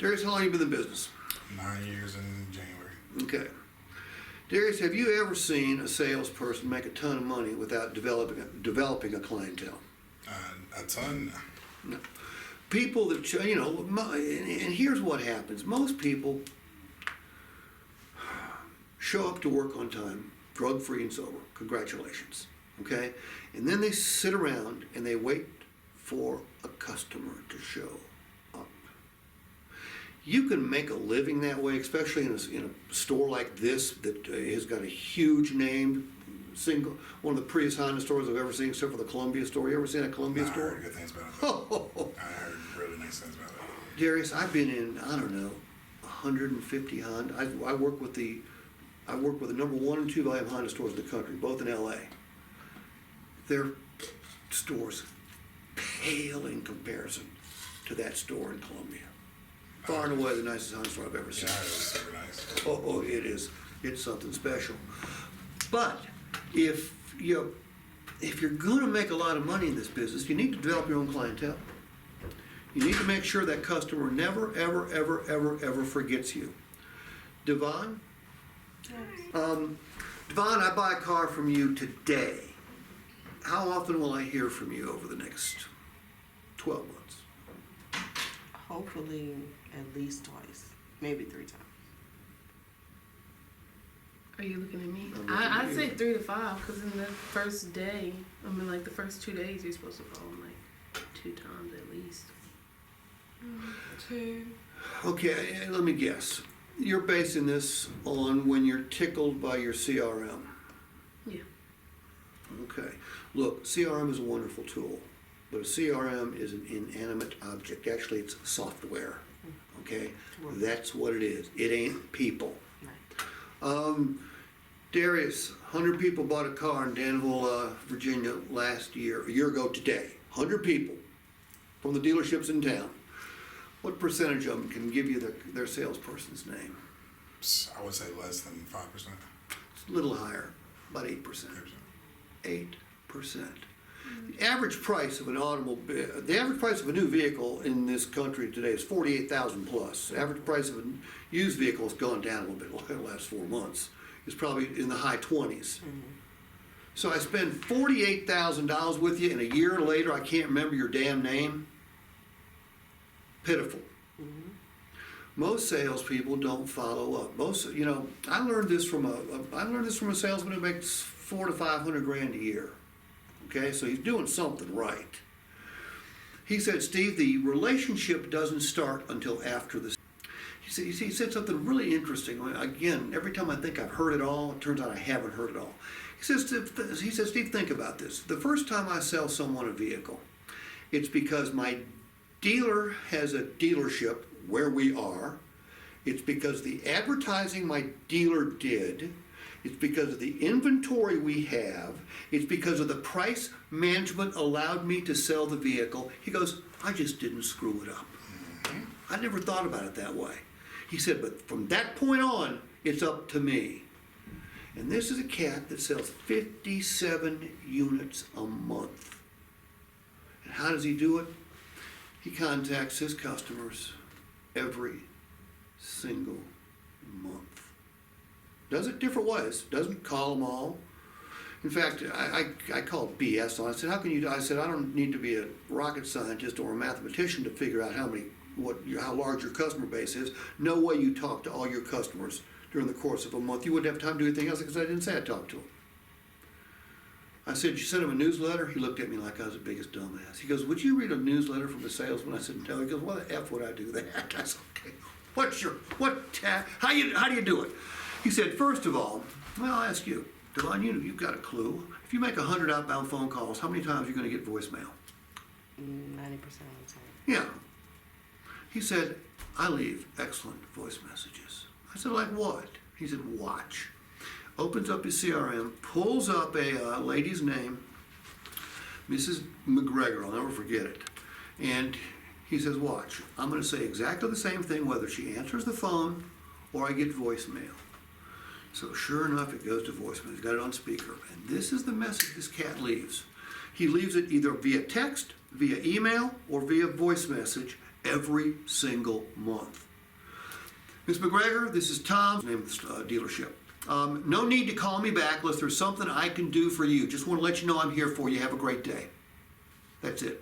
Darius, how long have you been in the business? 9 years in January. Okay. Darius, have you ever seen a salesperson make a ton of money without developing a clientele? A ton. No. People that, and here's what happens. Most people show up to work on time, drug-free and sober. Congratulations. Okay? And then they sit around and they wait for a customer to show up. You can make a living that way, especially in a store like this that has got a huge name. One of the prettiest Honda stores I've ever seen, except for the Columbia store. You ever seen a Columbia store? I heard good things about it. I heard really nice things about it. Darius, I've been in, 150 Honda. I work with the number 1 and 2 volume Honda stores in the country, both in LA. Their stores pale in comparison to that store in Columbia. Far and away the nicest Honda store I've ever seen. Yeah, it was super nice. Oh, it is. It's something special. But if you're going to make a lot of money in this business, you need to develop your own clientele. You need to make sure that customer never, ever, ever, ever, ever forgets you. Devon? Devon, I buy a car from you today. How often will I hear from you over the next 12 months? Hopefully at least twice, maybe 3 times. Are you looking at me? I'm looking I'd at say you. 3 to 5, because in the first day, like the first 2 days, you're supposed to call them like 2 times at least. 2. Okay, let me guess. You're basing this on when you're tickled by your CRM. Yeah. Okay. Look, CRM is a wonderful tool, but a CRM is an inanimate object. Actually, it's software. Okay? That's what it is. It ain't people. Right. Darius, 100 people bought a car in Danville, Virginia a year ago today. 100 people from the dealerships in town. What percentage of them can give you their salesperson's name? I would say less than 5%. It's a little higher, about 8%. 8%. The average price of an automobile, the average price of a new vehicle in this country today is $48,000 plus. The average price of a used vehicle has gone down a little bit in the last 4 months. It's probably in the high 20s. Mm-hmm. So I spend $48,000 with you, and a year later I can't remember your damn name. Pitiful. Mm-hmm. Most salespeople don't follow up. I learned this from a salesman who makes $400 to $500 a year. Okay, so he's doing something right. He said, Steve, the relationship doesn't start until after the. He said something really interesting. Again, every time I think I've heard it all, it turns out I haven't heard it all. He says, Steve, think about this. The first time I sell someone a vehicle, it's because my dealer has a dealership where we are. It's because the advertising my dealer did. It's because of the inventory we have. It's because of the price management allowed me to sell the vehicle. He goes, I just didn't screw it up. I never thought about it that way. He said, but from that point on, it's up to me. And this is a cat that sells 57 units a month. And how does he do it? He contacts his customers every single month. Does it different ways. Doesn't call them all. In fact, I called BS on it. I said, how can you? I said, I don't need to be a rocket scientist or a mathematician to figure out how large your customer base is. No way you talk to all your customers during the course of a month. You wouldn't have time to do anything else because I didn't say I talked to them. I said, you sent him a newsletter? He looked at me like I was the biggest dumbass. He goes, would you read a newsletter from a salesman? I said, no. He goes, why the F would I do that? I said, okay. How do you do it? He said, first of all, well, I'll ask you, Devon, you've got a clue. If you make 100 outbound phone calls, how many times are you going to get voicemail? 90% of the time. Yeah. He said, I leave excellent voice messages. I said, like what? He said, watch. Opens up his CRM, pulls up a lady's name, Mrs. McGregor, I'll never forget it. And he says, watch, I'm going to say exactly the same thing whether she answers the phone or I get voicemail. So sure enough, it goes to voicemail. He's got it on speaker. And this is the message this cat leaves. He leaves it either via text, via email, or via voice message every single month. Ms. McGregor, this is Tom, name of the dealership. No need to call me back unless there's something I can do for you. Just want to let you know I'm here for you. Have a great day. That's it.